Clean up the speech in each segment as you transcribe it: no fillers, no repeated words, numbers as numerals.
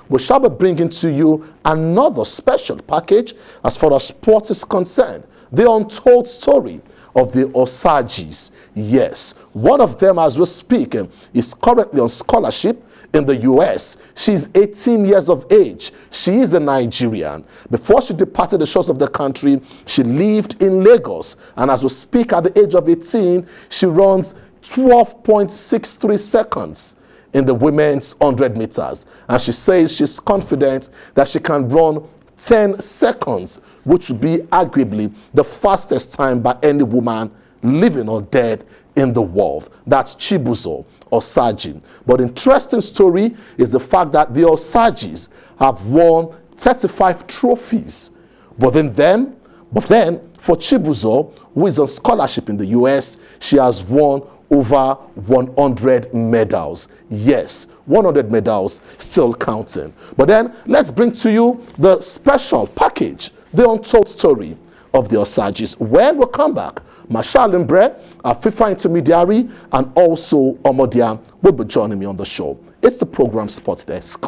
we shall be bringing to you another special package as far as sport is concerned. The untold story of the Osajis. Yes, one of them, as we're speaking, is currently on scholarship in the US. She's 18 years of age. She is a Nigerian. Before she departed the shores of the country, she lived in Lagos. And as we speak, at the age of 18, she runs 12.63 seconds in the women's 100 meters. And she says she's confident that she can run 10 seconds, which would be arguably the fastest time by any woman living or dead in the world. That's Chibuzu Osaji. But interesting story is the fact that the Osajis have won 35 trophies. But then for Chibuzu, who is on scholarship in the US, she has won over 100 medals. Yes, 100 medals, still counting. But then let's bring to you the special package, the untold story of the Osajis. When we come back, Marshall Limbre, our FIFA intermediary, and also Omodia will be joining me on the show. It's the program Sports Desk.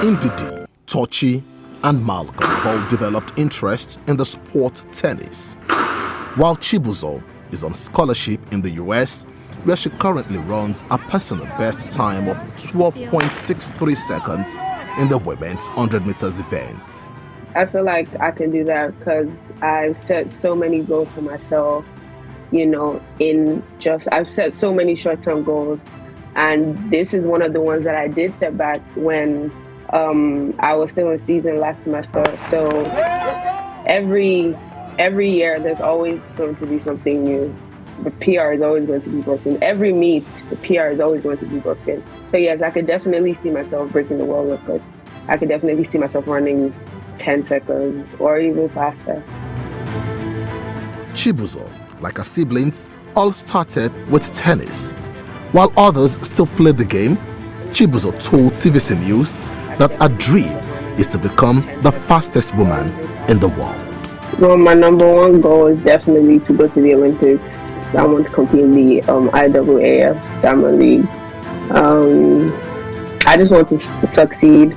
Ndidi, Tochi, and Malcolm have all developed interest in the sport tennis, while Chibuzu is on scholarship in the US, where she currently runs a personal best time of 12.63 seconds in the women's 100 meters events. I feel like I can do that because I've set so many goals for myself, I've set so many short-term goals, and this is one of the ones that I did set back when I was still in season last semester. So every year there's always going to be something new. The PR is always going to be broken. Every meet, the PR is always going to be broken. So yes, I could definitely see myself breaking the world record. I could definitely see myself running 10 seconds or even faster. Chibuzu, like her siblings, all started with tennis. While others still played the game, Chibuzu told TVC News that her dream is to become the fastest woman in the world. Well, my number one goal is definitely to go to the Olympics. I want to compete in the IAAF Diamond League. I just want to succeed.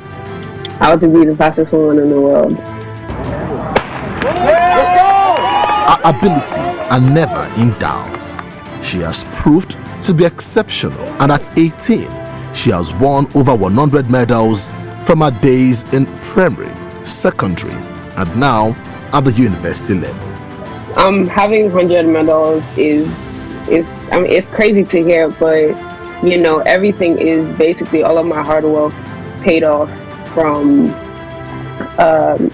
I want to be the fastest woman in the world. Her ability are never in doubt. She has proved to be exceptional, and at 18, she has won over 100 medals from her days in primary, secondary, and now at the university level. Having 100 medals it's crazy to hear, but everything is basically all of my hard work paid off from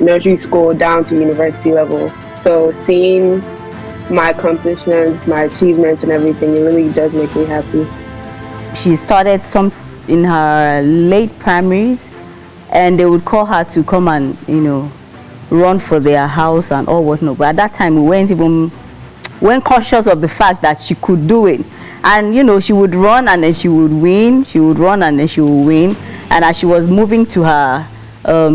nursery school down to university level. So seeing my accomplishments, my achievements and everything, it really does make me happy. She started some in her late primaries, and they would call her to come and run for their house and all whatnot. But at that time, we weren't cautious of the fact that she could do it. And she would run and then she would win. She would run and then she would win. And as she was moving to her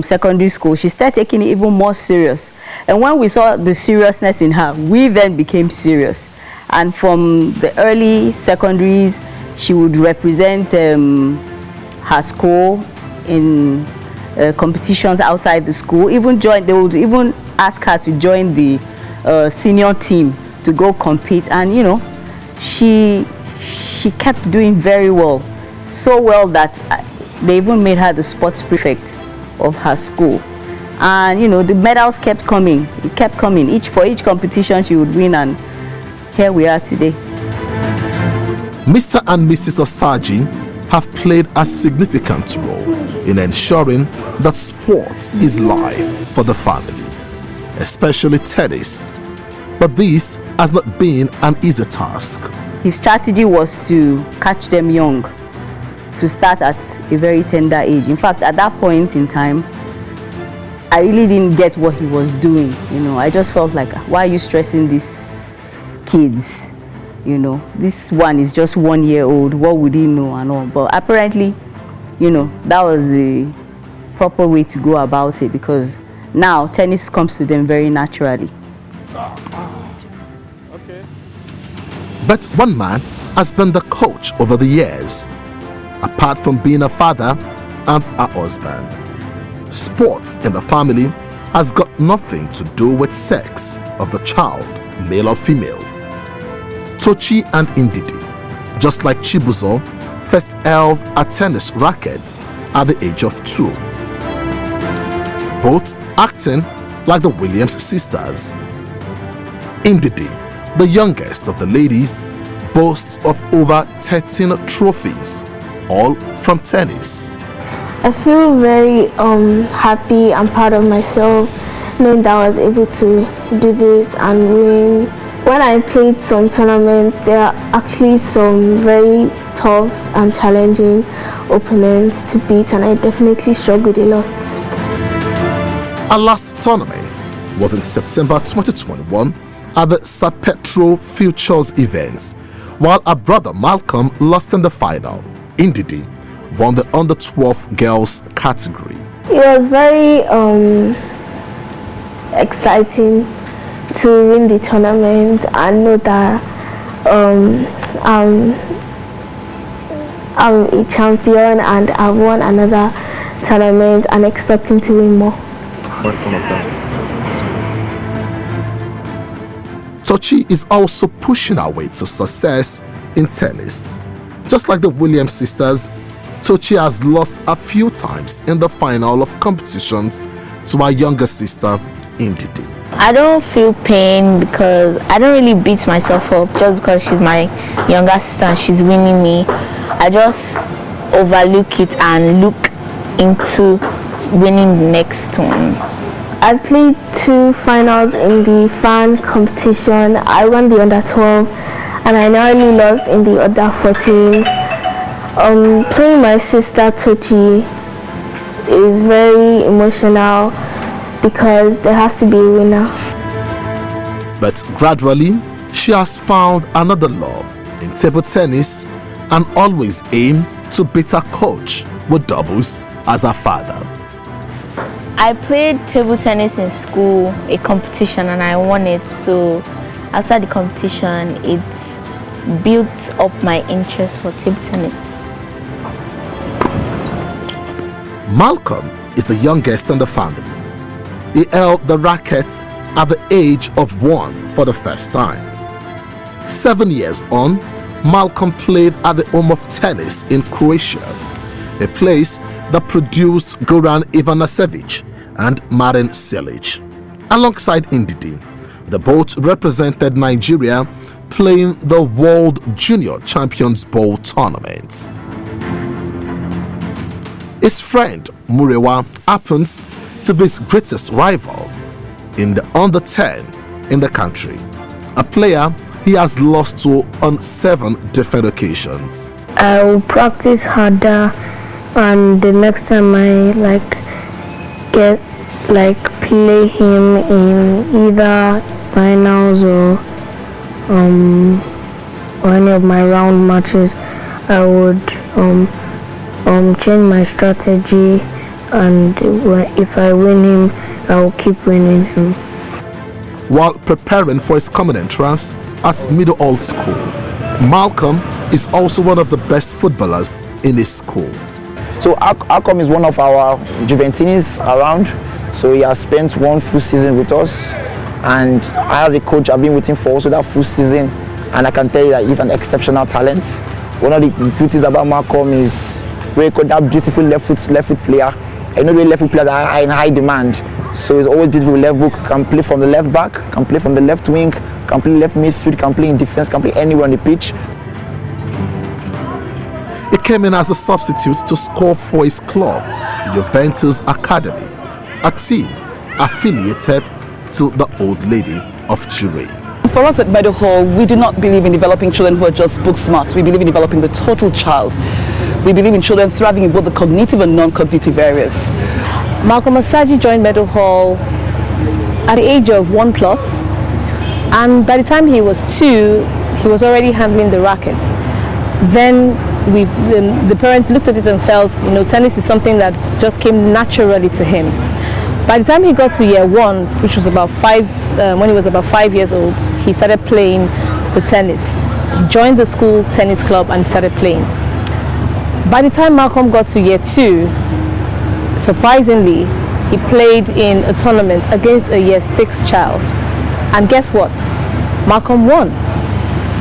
secondary school, she started taking it even more serious. And when we saw the seriousness in her, we then became serious. And from the early secondaries, she would represent her school in competitions outside the school. They would even ask her to join the senior team to go compete. And she kept doing very well, so well that they even made her the sports prefect of her school. And the medals kept coming. It kept coming. For each competition she would win, and here we are today. Mr. and Mrs. Osaji have played a significant role in ensuring that sports is life for the family, especially tennis. But this has not been an easy task. His strategy was to catch them young, to start at a very tender age. In fact, at that point in time, I really didn't get what he was doing. I just felt like, why are you stressing these kids? This one is just 1 year old. What would he know and all? But apparently, that was the proper way to go about it, because now tennis comes to them very naturally. Okay. But one man has been the coach over the years. Apart from being a father and a husband, sports in the family has got nothing to do with sex of the child, male or female. Tochi and Ndidi, just like Chibuzu, first held a tennis racket at the age of 2. Both acting like the Williams sisters. Ndidi, the youngest of the ladies, boasts of over 13 trophies, all from tennis. I feel very happy and proud of myself, knowing that I was able to do this and win. When I played some tournaments, there are actually some very tough and challenging opponents to beat, and I definitely struggled a lot. Our last tournament was in September 2021 at the Sapetro Futures event, while our brother Malcolm lost in the final. Ndidi won the under-12 girls category. It was very exciting to win the tournament and know that I'm a champion and I've won another tournament and expecting to win more. Tochi is also pushing her way to success in tennis. Just like the Williams sisters, Tochi has lost a few times in the final of competitions to her younger sister, Ndidi. I don't feel pain because I don't really beat myself up just because she's my younger sister and she's winning me. I just overlook it and look into winning the next one. I played 2 finals in the fan competition. I won the under 12 and I narrowly lost in the under 14. Playing my sister Tochi is very emotional because there has to be a winner. But gradually, she has found another love in table tennis and always aimed to beat her coach with doubles as her father. I played table tennis in school, a competition, and I won it. So after the competition, it built up my interest for table tennis. Malcolm is the youngest in the family. He held the racket at the age of 1 for the first time. 7 years on, Malcolm played at the home of tennis in Croatia, a place that produced Goran Ivanisevic and Marin Cilic. Alongside Ndidi, the both represented Nigeria playing the World Junior Champions Bowl tournaments. His friend Murewa happens to be his greatest rival in the under-10 in the country, a player he has lost to on 7 different occasions. I will practice harder, and the next time I play him in either finals or any of my round matches, I would change my strategy, and if I win him, I will keep winning him. While preparing for his common entrance at middle high school, Malcolm is also one of the best footballers in his school. So Malcolm is one of our Juventines around, so he has spent 1 full season with us, and I as a coach I've been with him for also that full season, and I can tell you that he's an exceptional talent. One of the beauties about Malcolm is that beautiful left foot player. I know the left foot players are in high demand, so he's always beautiful left foot, can play from the left back, can play from the left wing, can play left midfield, can play in defense, can play anywhere on the pitch. He came in as a substitute to score for his club, Juventus Academy, a team affiliated to the Old Lady of Turin. For us at Meadow Hall, we do not believe in developing children who are just book smart. We believe in developing the total child. We believe in children thriving in both the cognitive and non-cognitive areas. Malcolm Osaji joined Meadow Hall at the age of 1+, and by the time he was 2, he was already handling the racket. Then the parents looked at it and felt, tennis is something that just came naturally to him. By the time he got to year 1, which was about 5, when he was about 5 years old, he started playing the tennis. He joined the school tennis club and started playing. By the time Malcolm got to year 2, surprisingly, he played in a tournament against a year 6 child. And guess what? Malcolm won.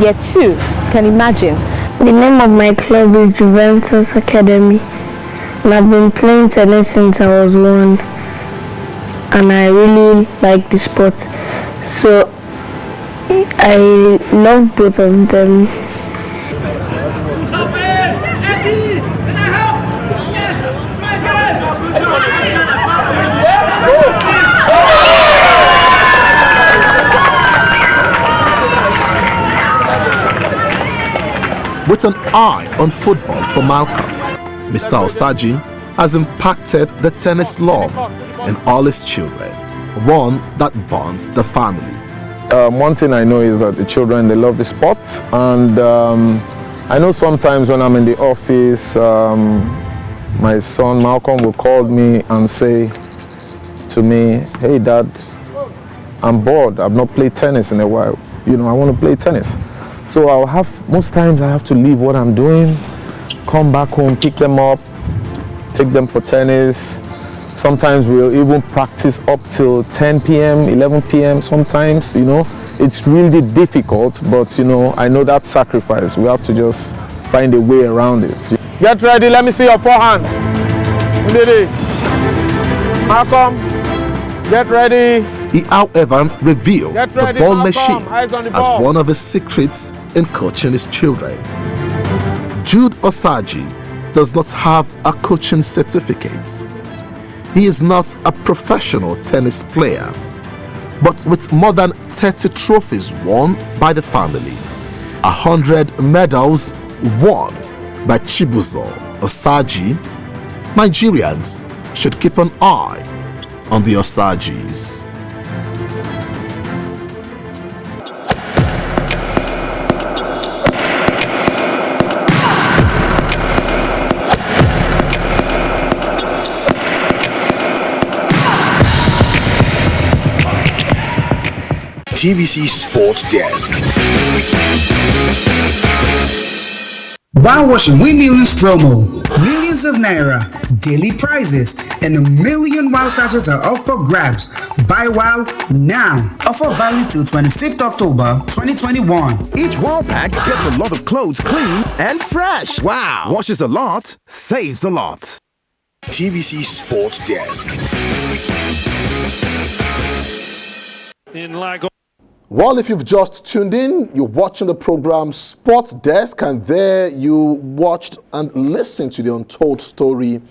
Year 2, you can imagine. The name of my club is Juventus Academy, and I've been playing tennis since I was 1, and I really like the sport. So I love both of them. With an eye on football for Malcolm, Mr. Osaji has impacted the tennis love in all his children, one that bonds the family. One thing I know is that the children, they love the sport, and I know sometimes when I'm in the office, my son Malcolm will call me and say to me, "Hey Dad, I'm bored, I've not played tennis in a while, I want to play tennis." So most times I have to leave what I'm doing, come back home, pick them up, take them for tennis. Sometimes we'll even practice up till 10 p.m., 11 p.m. sometimes, It's really difficult, but, I know that sacrifice. We have to just find a way around it. Get ready, let me see your forehand. Malcolm, get ready. He, however, revealed the ball machine as one of his secrets in coaching his children. Jude Osaji does not have a coaching certificate. He is not a professional tennis player, but with more than 30 trophies won by the family, 100 medals won by Chibuzu Osaji, Nigerians should keep an eye on the Osajis. TVC Sport Desk. Wow Washing Win Millions promo. Millions of Naira, daily prizes, and a million wow sachets are up for grabs. Buy wow now. Offer valid till 25th October 2021. Each wow pack gets a lot of clothes clean and fresh. Wow. Washes a lot, saves a lot. TVC Sport Desk. Well, if you've just tuned in, you're watching the program Sports Desk, and there you watched and listened to the untold story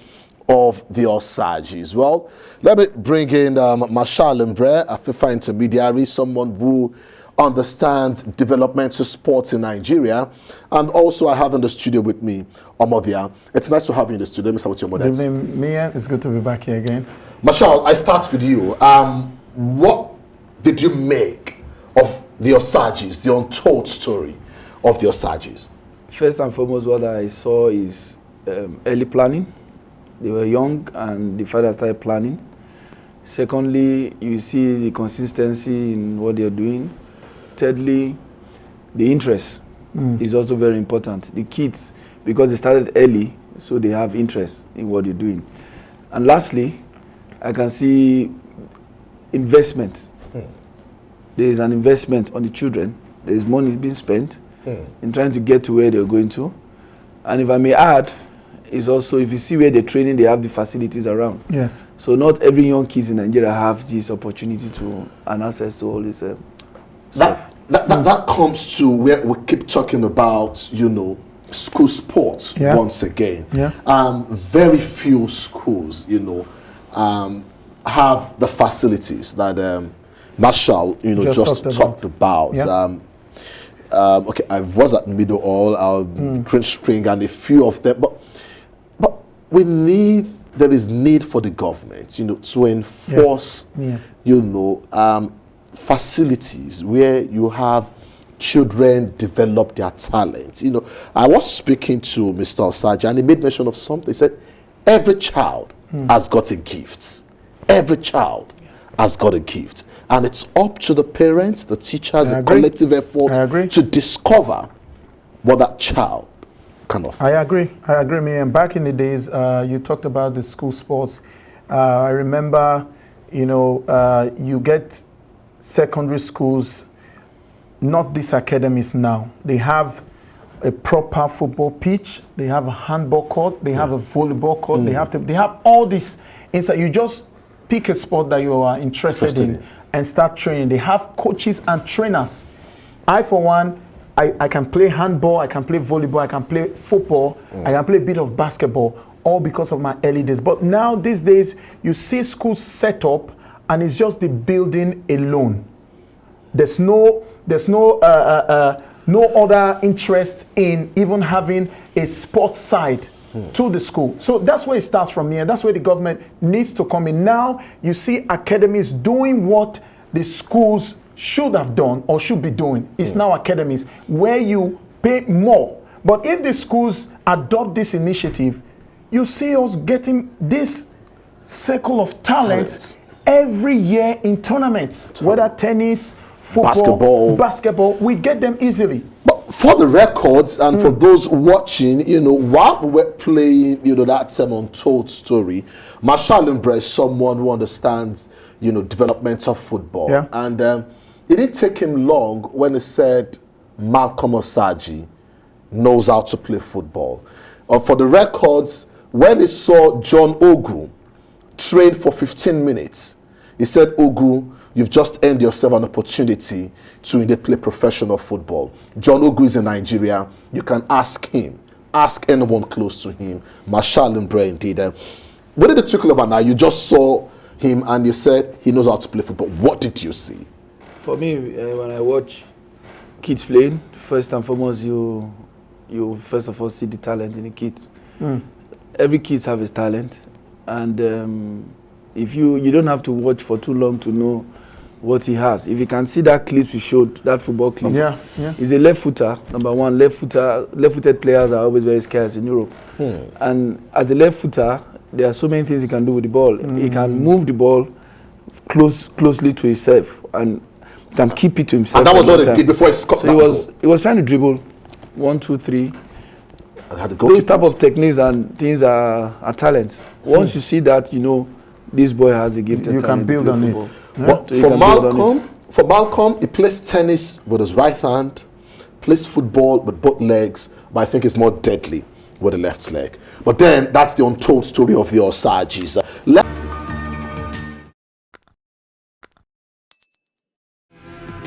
of the Osajis. Well, let me bring in Marshal Mbre, a FIFA intermediary, someone who understands developmental sports in Nigeria. And also I have in the studio with me Omobia. It's nice to have you in the studio. Let me start with your mother. Good evening, Mia. It's good to be back here again. Marshal, I start with you. What did you make of the Osajis, the untold story of the Osajis? First and foremost, what I saw is early planning. They were young and the father started planning. Secondly, you see the consistency in what they're doing. Thirdly, the interest is also very important. The kids, because they started early, so they have interest in what they're doing. And lastly, I can see investment. There is an investment on the children. There is money being spent in trying to get to where they're going to. And if I may add, is also if you see where they're training, they have the facilities around. Yes. So not every young kids in Nigeria have this opportunity to and access to all this stuff. That comes to where we keep talking about, school sports once again. Yeah. Very few schools, have the facilities that Marshal, just talked about. Yeah. Okay, I was at Middle Hall, Green Spring, and a few of them, but we need there is need for the government, to enforce, facilities where you have children develop their talent. I was speaking to Mr. Osaji, and he made mention of something. He said, every child has got a gift. Every child has got a gift. And it's up to the parents, the teachers, the collective effort to discover what that child can offer. I agree, me. And back in the days, you talked about the school sports. I remember, you get secondary schools, not these academies now. They have a proper football pitch. They have a handball court. They have a volleyball court. They have all this inside. You just pick a sport that you are interested in and start training. They have coaches and trainers. I, for one, I can play handball, I can play volleyball, I can play football, I can play a bit of basketball, all because of my early days. But now, these days, you see schools set up, and it's just the building alone. There's no other interest in even having a sports side to the school. So that's where it starts from here. That's where the government needs to come in. Now you see academies doing what the schools should have done or should be doing. It's now academies where you pay more. But if the schools adopt this initiative, you see us getting this circle of talent every year in tournaments, whether tennis, football, basketball, we get them easily. But for the records and for those watching, while we were playing, that untold story, Marshall Limbre is someone who understands, development of football. Yeah. And it didn't take him long when he said Malcolm Osaji knows how to play football. For the records, when he saw John Ogu train for 15 minutes, he said, Ogu, you've just earned yourself an opportunity to indeed play professional football. John Ogu is in Nigeria. You can ask him. Ask anyone close to him. Marshall Limbre, indeed. What did it twinkle of an eye? You just saw him and you said he knows how to play football. What did you see? For me, when I watch kids playing, first and foremost, you first of all see the talent in the kids. Every kid has his talent. And if you don't have to watch for too long to know what he has. If you can see that clip you showed, that football clip, he's a left footer. Number one, left-footed players are always very scarce in Europe. And as a left footer, there are so many things he can do with the ball. He can move the ball closely to himself and can keep it to himself. And that was what he did before he scored. So he was trying to dribble 1, 2, 3. Those type of techniques and things are talents. Once you see that, this boy has a gifted talent. You can build on it. But for Malcolm, he plays tennis with his right hand, plays football with both legs, but I think it's more deadly with the left leg. But then that's the untold story of the Osajis.